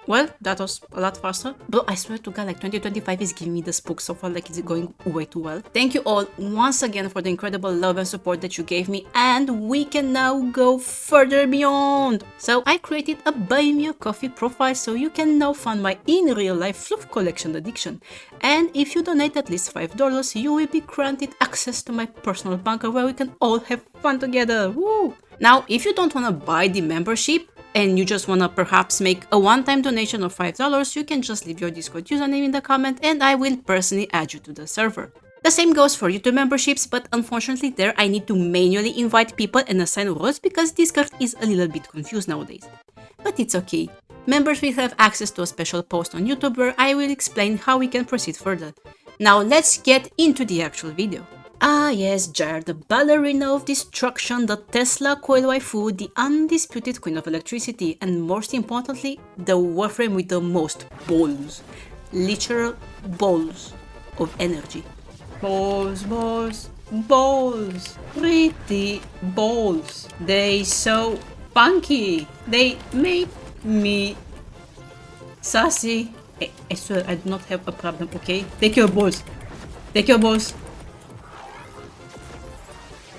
Well, that was a lot faster. Bro, I swear to God, like 2025 is giving me the spook so far, like it's going way too well. Thank you all once again for the incredible love and support that you gave me, and we can now go further beyond. So I created a Buy Me a Coffee profile so you can now fund my in real life fluff collection addiction. And if you donate at least $5, you will be granted access to my personal bunker where we can all have fun together. Woo! Now, if you don't want to buy the membership, and you just wanna perhaps make a one-time donation of $5, you can just leave your Discord username in the comment and I will personally add you to the server. The same goes for YouTube memberships, but unfortunately there I need to manually invite people and assign roles because Discord is a little bit confused nowadays. But it's okay. Members will have access to a special post on YouTube where I will explain how we can proceed further. Now let's get into the actual video. Ah yes, Gyre, the ballerina of destruction, the Tesla coil waifu, the undisputed queen of electricity, and most importantly, the warframe with the most balls. Literal balls of energy. Balls, balls, balls. Pretty balls. They so funky. They make me sassy. I swear I do not have a problem, okay? Take your balls. Take your balls.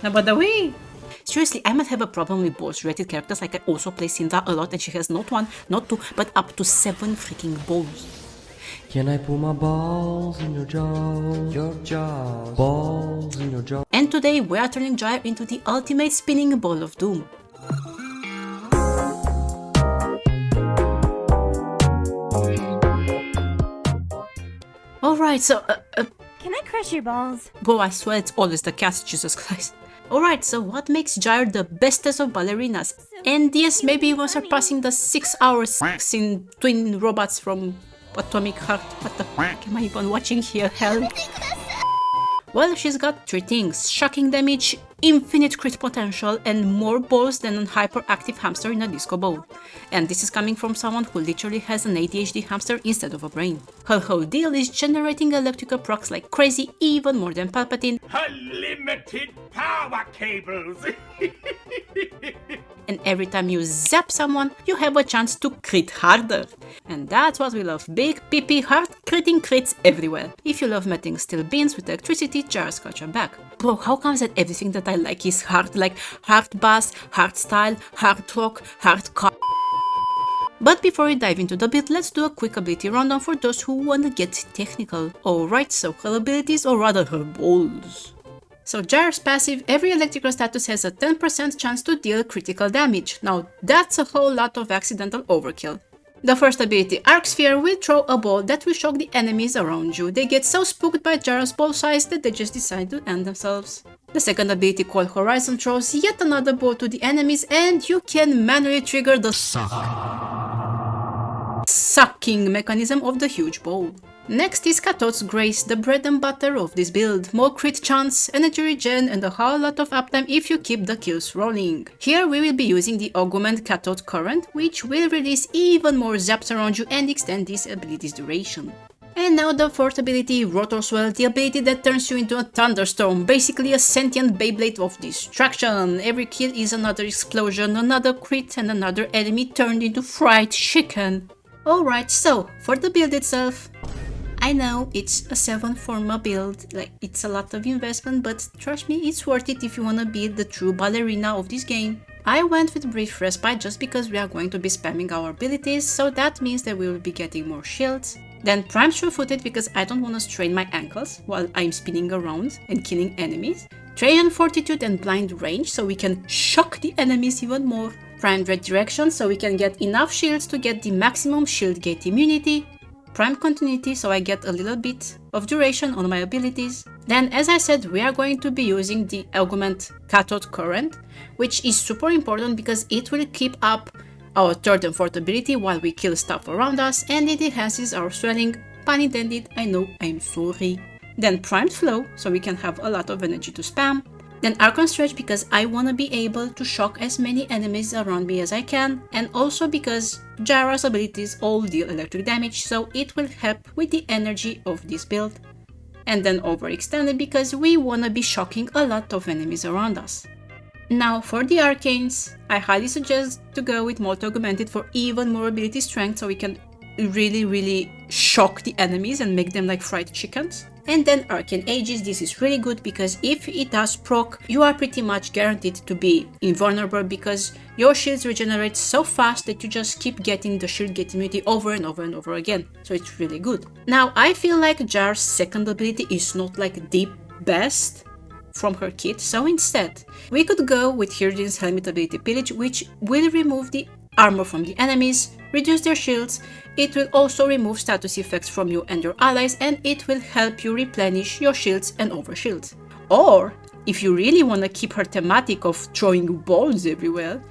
No, by the way, seriously, I might have a problem with balls rated characters. Like I also play Cinda a lot and she has not one, not two, but up to 7 freaking balls. Can I put my balls in your jaws? Your jaws. Balls in your jaws. And today we are turning Gyre into the ultimate spinning ball of doom. Alright, so Can I crush your balls? bro, I swear it's always the cats, Jesus Christ. Alright, so what makes Gyre the bestest of ballerinas? And yes, maybe even surpassing the 6 hours in twin robots from Atomic Heart. What the fuck am I even watching here? Hell. Well, she's got 3 things: shocking damage, infinite crit potential, and more balls than a hyperactive hamster in a disco ball. And this is coming from someone who literally has an ADHD hamster instead of a brain. Her whole deal is generating electrical procs like crazy, even more than Palpatine. Unlimited power cables! And every time you zap someone, you have a chance to crit harder. And that's what we love: big, peepee, hard, critting crits everywhere. If you love melting steel beams with electricity, Gyre's got your back. Bro, how comes that everything that I like is hard? Like hard bass, hard style, hard rock, hard car. But before we dive into the build, let's do a quick ability rundown for those who wanna get technical. Alright, so her abilities, or rather her balls. So Gyre's passive, every electrical status has a 10% chance to deal critical damage. Now that's a whole lot of accidental overkill. The first ability, Arc Sphere, will throw a ball that will shock the enemies around you. They get so spooked by Gyre's ball size that they just decide to end themselves. The second ability, called Horizon, throws yet another ball to the enemies and you can manually trigger the sucking mechanism of the huge ball. Next is Cathod's Grace, the bread and butter of this build. More crit chance, energy regen, and a whole lot of uptime if you keep the kills rolling. Here we will be using the Augment Cathode Current, which will release even more zaps around you and extend this ability's duration. And now the fourth ability, Rotor Swell, the ability that turns you into a thunderstorm, basically a sentient Beyblade of destruction. Every kill is another explosion, another crit, and another enemy turned into fried chicken. Alright, so for the build itself, I know it's a 7 forma build, like it's a lot of investment, but trust me, it's worth it if you wanna be the true ballerina of this game. I went with Brief Respite just because we are going to be spamming our abilities, so that means that we will be getting more shields. Then Prime Sure-Footed because I don't wanna strain my ankles while I'm spinning around and killing enemies. Trajan Fortitude and Blind Range so we can shock the enemies even more. Prime Dread Direction so we can get enough shields to get the maximum shield gate immunity. Prime Continuity so I get a little bit of duration on my abilities. Then, as I said, we are going to be using the Augment Cathode Current, which is super important because it will keep up our third and fourth ability while we kill stuff around us, and it enhances our swelling. Pun intended, I know, I'm sorry. Then Primed Flow so we can have a lot of energy to spam. Then Archon Stretch because I wanna be able to shock as many enemies around me as I can, and also because Gyre's abilities all deal electric damage, so it will help with the energy of this build. And then Overextended because we wanna be shocking a lot of enemies around us. Now for the Arcanes, I highly suggest to go with Multi Augmented for even more ability strength so we can really shock the enemies and make them like fried chickens. And then Arcane Aegis, this is really good because if it does proc, you are pretty much guaranteed to be invulnerable because your shields regenerate so fast that you just keep getting the shield get immunity over and over and over again. So it's really good. Now I feel like Gyre's second ability is not like the best from her kit, so instead we could go with Hyrdin's helmet ability Pillage, which will remove the armor from the enemies, reduce their shields. It will also remove status effects from you and your allies, and it will help you replenish your shields and overshield. Or, if you really want to keep her thematic of throwing balls everywhere,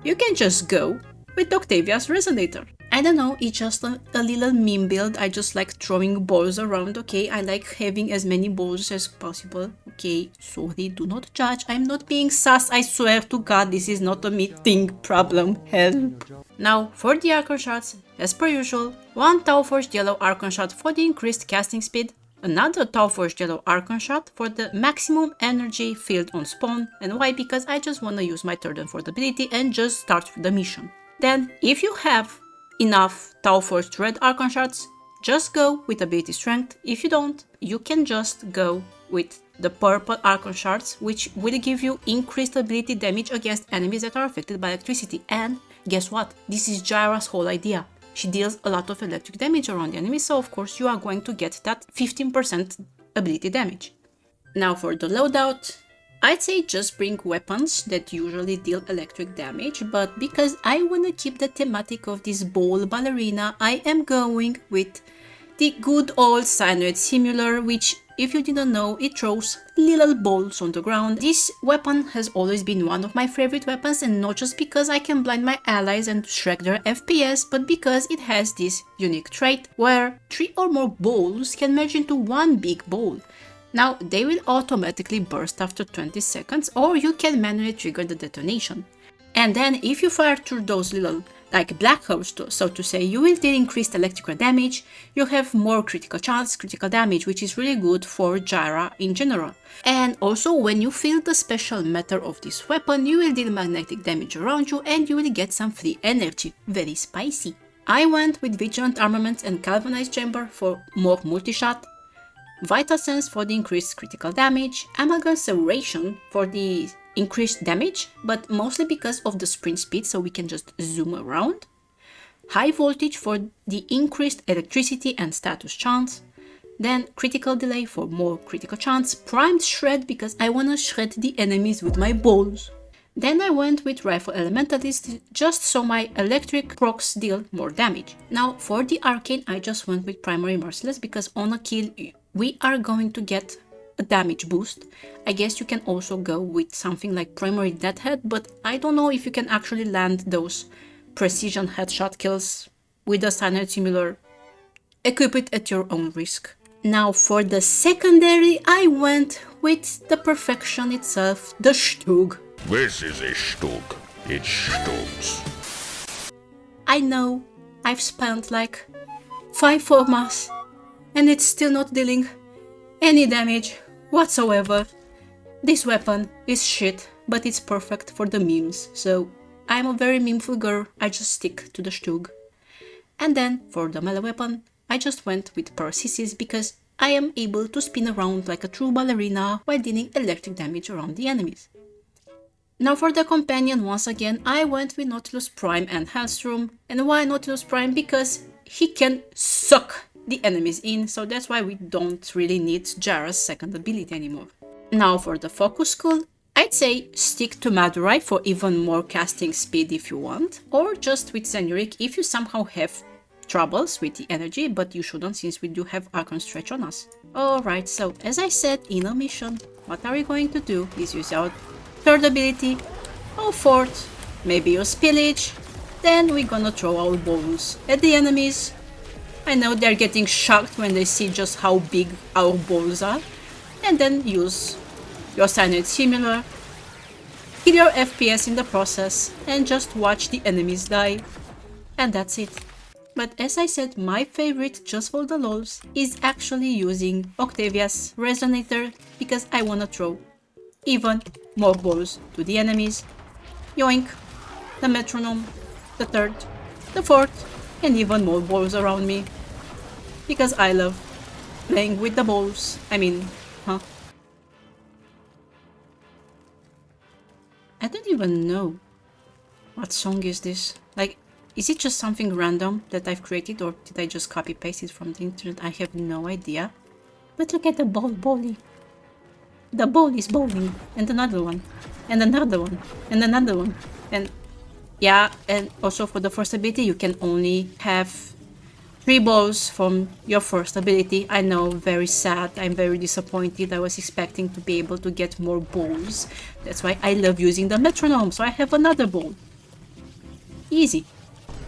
you can just go with Octavia's Resonator. I don't know, it's just a little meme build. I just like throwing balls around, okay? I like having as many balls as possible, okay? Sorry, do not judge. I'm not being sus, I swear to God, this is not a me thing problem. Help. Now, for the Archon Shards, as per usual, one Tau Forged Yellow Archon Shard for the increased casting speed, another Tau Forged Yellow Archon Shard for the maximum energy field on spawn. And why? Because I just want to use my third and fourth ability and just start the mission. Then, if you have enough Tau Forged Red Archon Shards, just go with ability strength. If you don't, you can just go with the purple Archon Shards, which will give you increased ability damage against enemies that are affected by electricity. And guess what? This is Gyre's whole idea. She deals a lot of electric damage around the enemy, so of course you are going to get that 15% ability damage. Now for the loadout, I'd say just bring weapons that usually deal electric damage, but because I want to keep the thematic of this ball ballerina, I am going with the good old Cyanoid Simulator, which, if you didn't know, it throws little balls on the ground. This weapon has always been one of my favorite weapons, and not just because I can blind my allies and shrek their FPS, but because it has this unique trait where 3 or more balls can merge into one big ball. Now, they will automatically burst after 20 seconds, or you can manually trigger the detonation. And then, if you fire through those little, like black holes, so to say, you will deal increased electrical damage, you have more critical chance, critical damage, which is really good for Gyre in general. And also, when you fill the special matter of this weapon, you will deal magnetic damage around you, and you will get some free energy. Very spicy. I went with Vigilant Armament and Galvanized Chamber for more multi-shot, Vital Sense for the increased critical damage, Amalgam Serration for the increased damage, but mostly because of the sprint speed, so we can just zoom around, High Voltage for the increased electricity and status chance, then Critical Delay for more critical chance, Primed Shred because I wanna shred the enemies with my balls. Then I went with Rifle Elementalist just so my electric procs deal more damage. Now for the Arcane, I just went with Primary Merciless because on a kill we are going to get a damage boost. I guess you can also go with something like Primary Deadhead, but I don't know if you can actually land those precision headshot kills with a Cyanoid Simulator. Equip it at your own risk. Now for the secondary, I went with the perfection itself, the Stug. This is a Stug. It Stugs. I know, I've spent like 5 formas and it's still not dealing any damage whatsoever. This weapon is shit, but it's perfect for the memes, so I'm a very memeful girl, I just stick to the Stug. And then for the melee weapon, I just went with Paralysis because I am able to spin around like a true ballerina while dealing electric damage around the enemies. Now for the companion, once again, I went with Nautilus Prime and Hellstrom. And why Nautilus Prime? Because he can suck the enemies in, so that's why we don't really need Gyre's second ability anymore. Now for the focus skull, I'd say stick to Madurai for even more casting speed if you want, or just with Zenuric if you somehow have troubles with the energy, but you shouldn't since we do have Archon Stretch on us. Alright, so as I said in a mission, what are we going to do is use our third ability, or fourth, maybe use Pillage, then we're gonna throw our balls at the enemies. I know they're getting shocked when they see just how big our balls are, and then use your Cyanoid Simulator, kill your FPS in the process, and just watch the enemies die, and that's it. But as I said, my favorite, just for the lols, is actually using Octavia's Resonator because I wanna throw even more balls to the enemies. Yoink! The metronome, the third, the fourth, and even more balls around me. Because I love playing with the balls. I mean, huh? I don't even know. What song is this? Like, is it just something random that I've created, or did I just copy paste it from the internet? I have no idea. But look at the ball bowling. The ball is bowling, and another one, and another one, and another one, and yeah, and also for the first ability you can only have 3 balls from your first ability. I know, very sad, I'm very disappointed. I was expecting to be able to get more balls. That's why I love using the metronome, so I have another ball. Easy.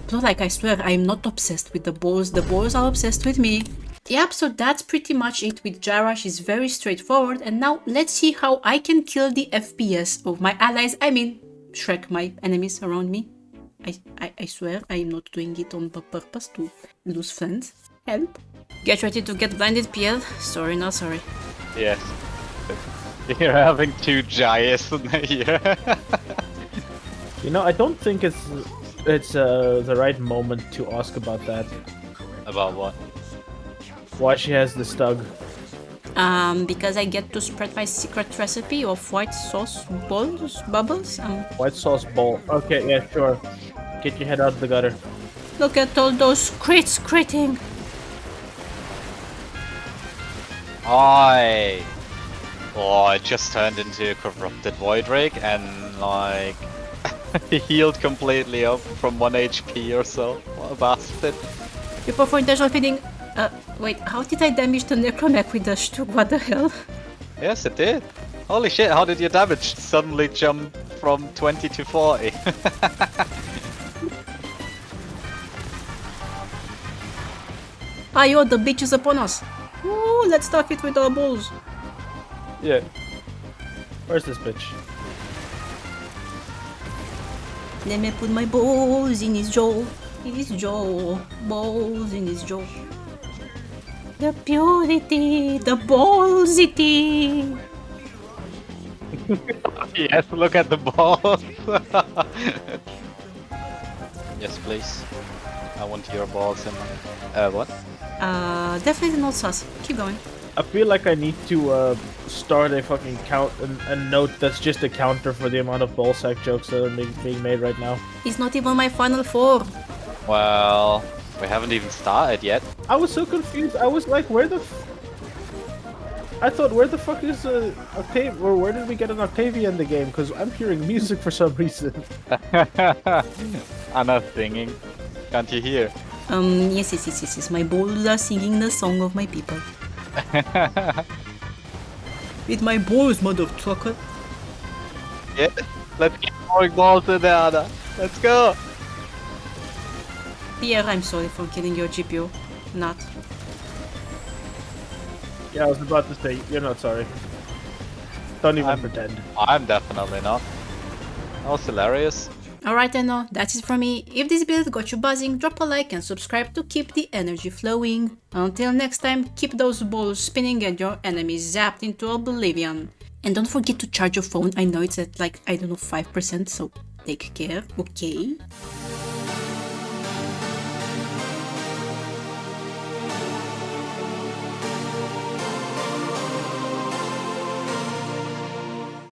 Plus, like, I swear, I'm not obsessed with the balls are obsessed with me. Yep, so that's pretty much it with Gyre. She's very straightforward, and now let's see how I can kill the FPS of my allies. I mean, Shrek my enemies around me. I swear I am not doing it on purpose to lose friends. Help. Get ready to get blinded, Pierre. Sorry, not sorry. Yes. You're having 2 Gyres here. You know, I don't think it's the right moment to ask about that. About what? Why she has the stug. Because I get to spread my secret recipe of white sauce bubbles. White sauce bowl. Okay, yeah, sure. Get your head out of the gutter. Look at all those crits critting. Oh, I just turned into a corrupted void rig and like he healed completely up from 1 HP or so. What a bastard. People for intentional feeding. Wait, how did I damage the necromech with the Stug? What the hell? Yes, it did. Holy shit, how did your damage suddenly jump from 20 to 40? Ayo, the bitch is upon us. Ooh, let's stuff it with our balls. Yeah. Where's this bitch? Let me put my balls in his jaw. His jaw. Balls in his jaw. The purity, the ballsity. Yes, look at the balls. Yes, please. I want your balls in what? Definitely not sus. Keep going. I feel like I need to start a fucking count, a note that's just a counter for the amount of ballsack jokes that are being made right now. It's not even my final 4. Well, we haven't even started yet. I was so confused. I was like, where the I thought, where the fuck is Octavia, or where did we get an Octavia in the game? Because I'm hearing music for some reason. Anna singing. Can't you hear? Yes. My balls are singing the song of my people. With my balls, motherfucker. Yeah, let's get more balls in there, Anna. Let's go. Pierre, I'm sorry for killing your GPU. Not. Yeah, I was about to say, you're not sorry. Don't even pretend. I'm definitely not. That was hilarious. Alright then, that's it from me. If this build got you buzzing, drop a like and subscribe to keep the energy flowing. Until next time, keep those balls spinning and your enemies zapped into oblivion. And don't forget to charge your phone. I know it's at like, I don't know, 5%, so take care, okay?